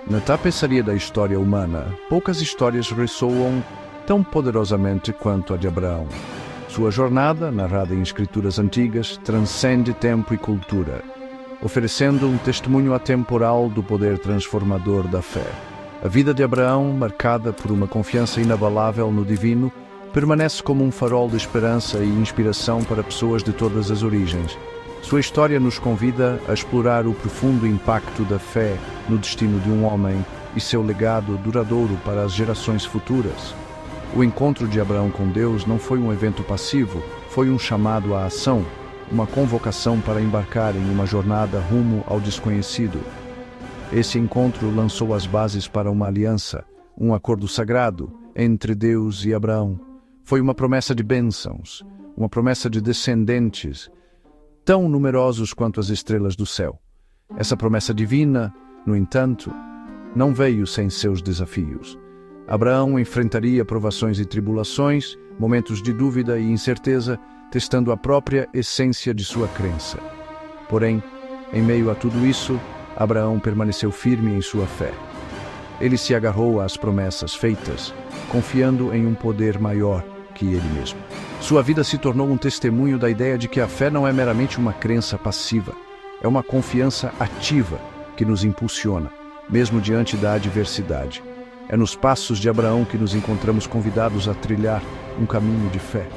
Na tapeçaria da história humana, poucas histórias ressoam tão poderosamente quanto a de Abraão. Sua jornada, narrada em escrituras antigas, transcende tempo e cultura, oferecendo um testemunho atemporal do poder transformador da fé. A vida de Abraão, marcada por uma confiança inabalável no divino, permanece como um farol de esperança e inspiração para pessoas de todas as origens. Sua história nos convida a explorar o profundo impacto da fé no destino de um homem e seu legado duradouro para as gerações futuras. O encontro de Abraão com Deus não foi um evento passivo, foi um chamado à ação, uma convocação para embarcar em uma jornada rumo ao desconhecido. Esse encontro lançou as bases para uma aliança, um acordo sagrado entre Deus e Abraão. Foi uma promessa de bênçãos, uma promessa de descendentes, tão numerosos quanto as estrelas do céu. Essa promessa divina, no entanto, não veio sem seus desafios. Abraão enfrentaria provações e tribulações, momentos de dúvida e incerteza, testando a própria essência de sua crença. Porém, em meio a tudo isso, Abraão permaneceu firme em sua fé. Ele se agarrou às promessas feitas, confiando em um poder maior que ele mesmo. Sua vida se tornou um testemunho da ideia de que a fé não é meramente uma crença passiva, é uma confiança ativa que nos impulsiona, mesmo diante da adversidade. É nos passos de Abraão que nos encontramos convidados a trilhar um caminho de fé.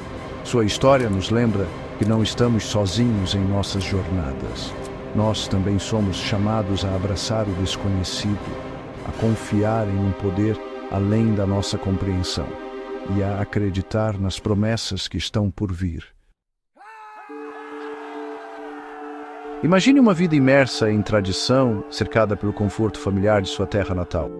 Sua história nos lembra que não estamos sozinhos em nossas jornadas. Nós também somos chamados a abraçar o desconhecido, a confiar em um poder além da nossa compreensão e a acreditar nas promessas que estão por vir. Imagine uma vida imersa em tradição, cercada pelo conforto familiar de sua terra natal.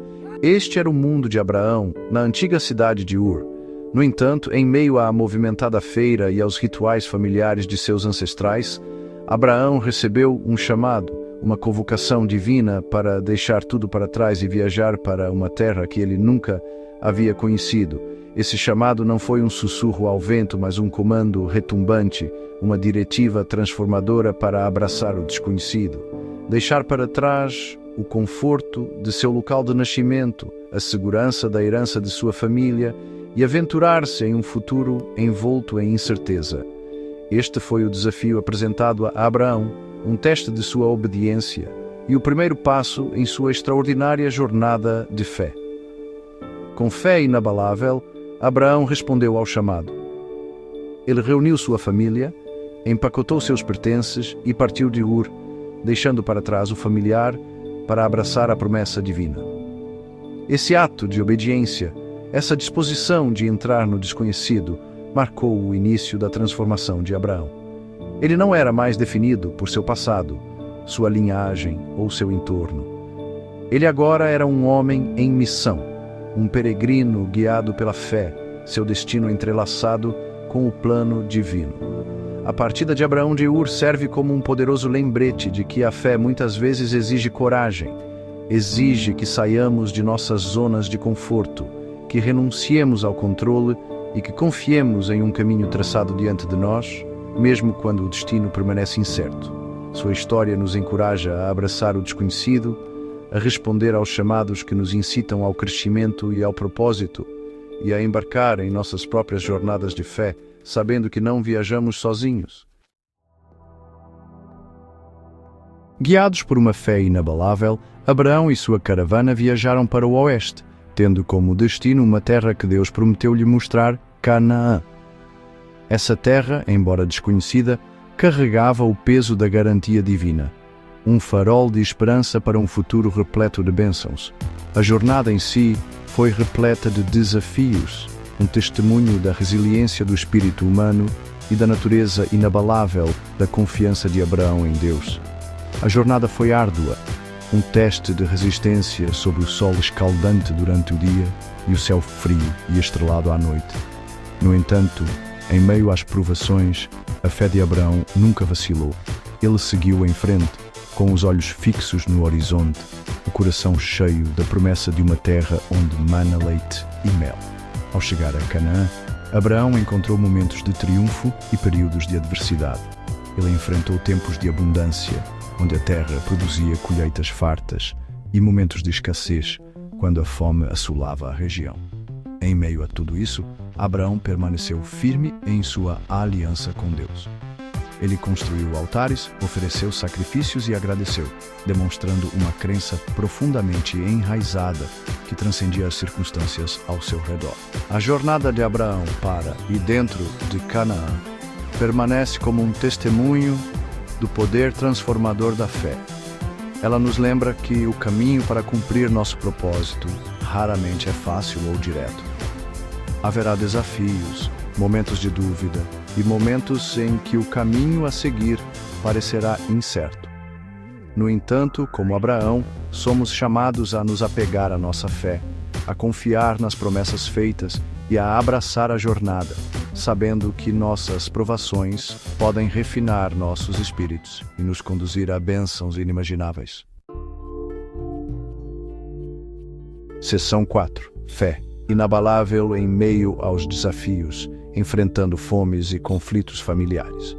Este era o mundo de Abraão, na antiga cidade de Ur. No entanto, em meio à movimentada feira e aos rituais familiares de seus ancestrais, Abraão recebeu um chamado, uma convocação divina para deixar tudo para trás e viajar para uma terra que ele nunca havia conhecido. Esse chamado não foi um sussurro ao vento, mas um comando retumbante, uma diretiva transformadora para abraçar o desconhecido. Deixar para trás o conforto de seu local de nascimento, a segurança da herança de sua família e aventurar-se em um futuro envolto em incerteza. Este foi o desafio apresentado a Abraão, um teste de sua obediência e o primeiro passo em sua extraordinária jornada de fé. Com fé inabalável, Abraão respondeu ao chamado. Ele reuniu sua família, empacotou seus pertences e partiu de Ur, deixando para trás o familiar para abraçar a promessa divina. Esse ato de obediência, essa disposição de entrar no desconhecido, marcou o início da transformação de Abraão. Ele não era mais definido por seu passado, sua linhagem ou seu entorno. Ele agora era um homem em missão, um peregrino guiado pela fé, seu destino entrelaçado com o plano divino. A partida de Abraão de Ur serve como um poderoso lembrete de que a fé muitas vezes exige coragem, exige que saiamos de nossas zonas de conforto, que renunciemos ao controle e que confiemos em um caminho traçado diante de nós, mesmo quando o destino permanece incerto. Sua história nos encoraja a abraçar o desconhecido, a responder aos chamados que nos incitam ao crescimento e ao propósito, e a embarcar em nossas próprias jornadas de fé, sabendo que não viajamos sozinhos. Guiados por uma fé inabalável, Abraão e sua caravana viajaram para o oeste, tendo como destino uma terra que Deus prometeu-lhe mostrar, Canaã. Essa terra, embora desconhecida, carregava o peso da garantia divina, um farol de esperança para um futuro repleto de bênçãos. A jornada em si foi repleta de desafios, um testemunho da resiliência do espírito humano e da natureza inabalável da confiança de Abraão em Deus. A jornada foi árdua, um teste de resistência sob o sol escaldante durante o dia e o céu frio e estrelado à noite. No entanto, em meio às provações, a fé de Abraão nunca vacilou. Ele seguiu em frente, com os olhos fixos no horizonte, o coração cheio da promessa de uma terra onde mana leite e mel. Ao chegar a Canaã, Abraão encontrou momentos de triunfo e períodos de adversidade. Ele enfrentou tempos de abundância, onde a terra produzia colheitas fartas, e momentos de escassez, quando a fome assolava a região. Em meio a tudo isso, Abraão permaneceu firme em sua aliança com Deus. Ele construiu altares, ofereceu sacrifícios e agradeceu, demonstrando uma crença profundamente enraizada que transcendia as circunstâncias ao seu redor. A jornada de Abraão para e dentro de Canaã permanece como um testemunho do poder transformador da fé. Ela nos lembra que o caminho para cumprir nosso propósito raramente é fácil ou direto. Haverá desafios, momentos de dúvida e momentos em que o caminho a seguir parecerá incerto. No entanto, como Abraão, somos chamados a nos apegar à nossa fé, a confiar nas promessas feitas e a abraçar a jornada, sabendo que nossas provações podem refinar nossos espíritos e nos conduzir a bênçãos inimagináveis. Seção 4. Fé. Inabalável em meio aos desafios, enfrentando fomes e conflitos familiares.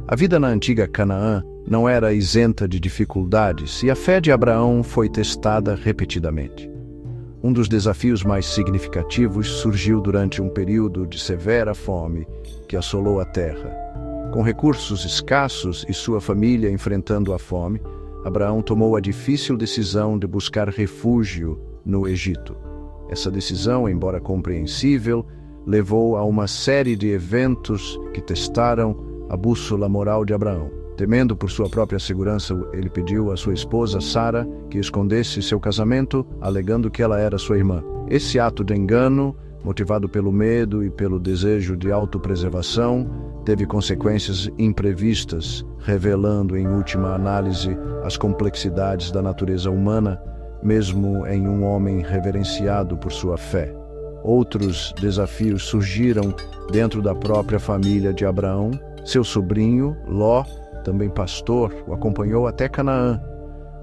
A vida na antiga Canaã não era isenta de dificuldades e a fé de Abraão foi testada repetidamente. Um dos desafios mais significativos surgiu durante um período de severa fome que assolou a terra. Com recursos escassos e sua família enfrentando a fome, Abraão tomou a difícil decisão de buscar refúgio no Egito. Essa decisão, embora compreensível, levou a uma série de eventos que testaram a bússola moral de Abraão. Temendo por sua própria segurança, ele pediu à sua esposa Sara que escondesse seu casamento, alegando que ela era sua irmã. Esse ato de engano, motivado pelo medo e pelo desejo de autopreservação, teve consequências imprevistas, revelando em última análise as complexidades da natureza humana, mesmo em um homem reverenciado por sua fé. Outros desafios surgiram dentro da própria família de Abraão. Seu sobrinho, Ló, também pastor, o acompanhou até Canaã.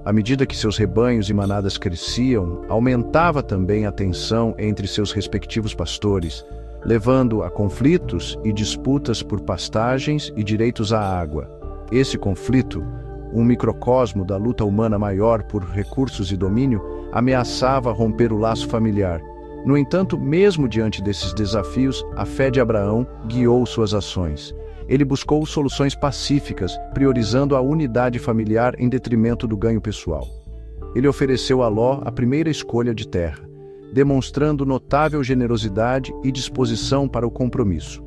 À medida que seus rebanhos e manadas cresciam, aumentava também a tensão entre seus respectivos pastores, levando a conflitos e disputas por pastagens e direitos à água. Esse conflito, um microcosmo da luta humana maior por recursos e domínio, ameaçava romper o laço familiar. No entanto, mesmo diante desses desafios, a fé de Abraão guiou suas ações. Ele buscou soluções pacíficas, priorizando a unidade familiar em detrimento do ganho pessoal. Ele ofereceu a Ló a primeira escolha de terra, demonstrando notável generosidade e disposição para o compromisso.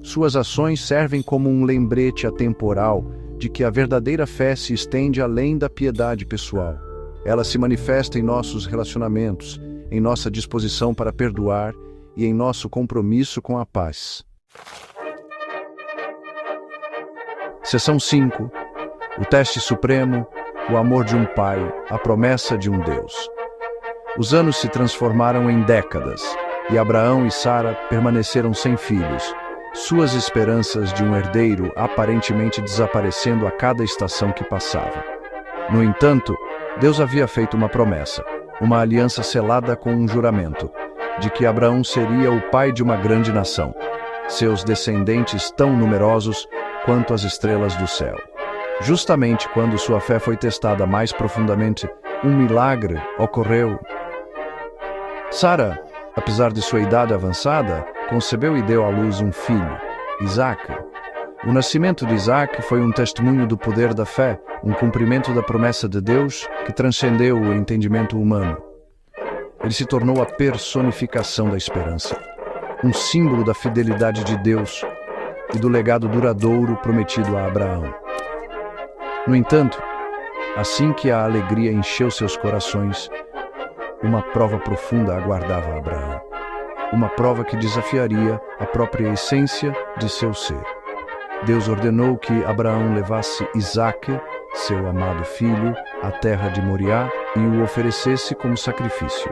Suas ações servem como um lembrete atemporal de que a verdadeira fé se estende além da piedade pessoal. Ela se manifesta em nossos relacionamentos, em nossa disposição para perdoar e em nosso compromisso com a paz. Seção 5. O teste supremo, o amor de um pai, a promessa de um Deus. Os anos se transformaram em décadas, e Abraão e Sara permaneceram sem filhos, suas esperanças de um herdeiro aparentemente desaparecendo a cada estação que passava. No entanto, Deus havia feito uma promessa, uma aliança selada com um juramento, de que Abraão seria o pai de uma grande nação, seus descendentes tão numerosos quanto as estrelas do céu. Justamente quando sua fé foi testada mais profundamente, um milagre ocorreu. Sara, apesar de sua idade avançada, concebeu e deu à luz um filho, Isaque. O nascimento de Isaque foi um testemunho do poder da fé, um cumprimento da promessa de Deus que transcendeu o entendimento humano. Ele se tornou a personificação da esperança, um símbolo da fidelidade de Deus e do legado duradouro prometido a Abraão. No entanto, assim que a alegria encheu seus corações, uma prova profunda aguardava Abraão. Uma prova que desafiaria a própria essência de seu ser. Deus ordenou que Abraão levasse Isaque, seu amado filho, à terra de Moriá e o oferecesse como sacrifício.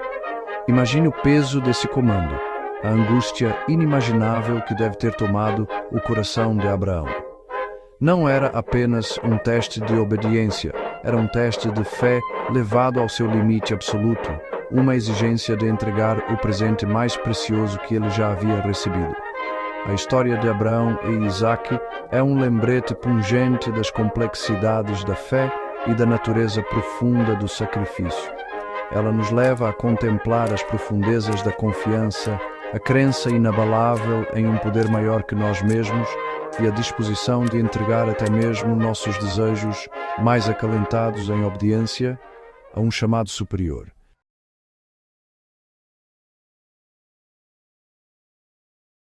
Imagine o peso desse comando, a angústia inimaginável que deve ter tomado o coração de Abraão. Não era apenas um teste de obediência, era um teste de fé levado ao seu limite absoluto, uma exigência de entregar o presente mais precioso que ele já havia recebido. A história de Abraão e Isaque é um lembrete pungente das complexidades da fé e da natureza profunda do sacrifício. Ela nos leva a contemplar as profundezas da confiança, a crença inabalável em um poder maior que nós mesmos e a disposição de entregar até mesmo nossos desejos mais acalentados em obediência a um chamado superior.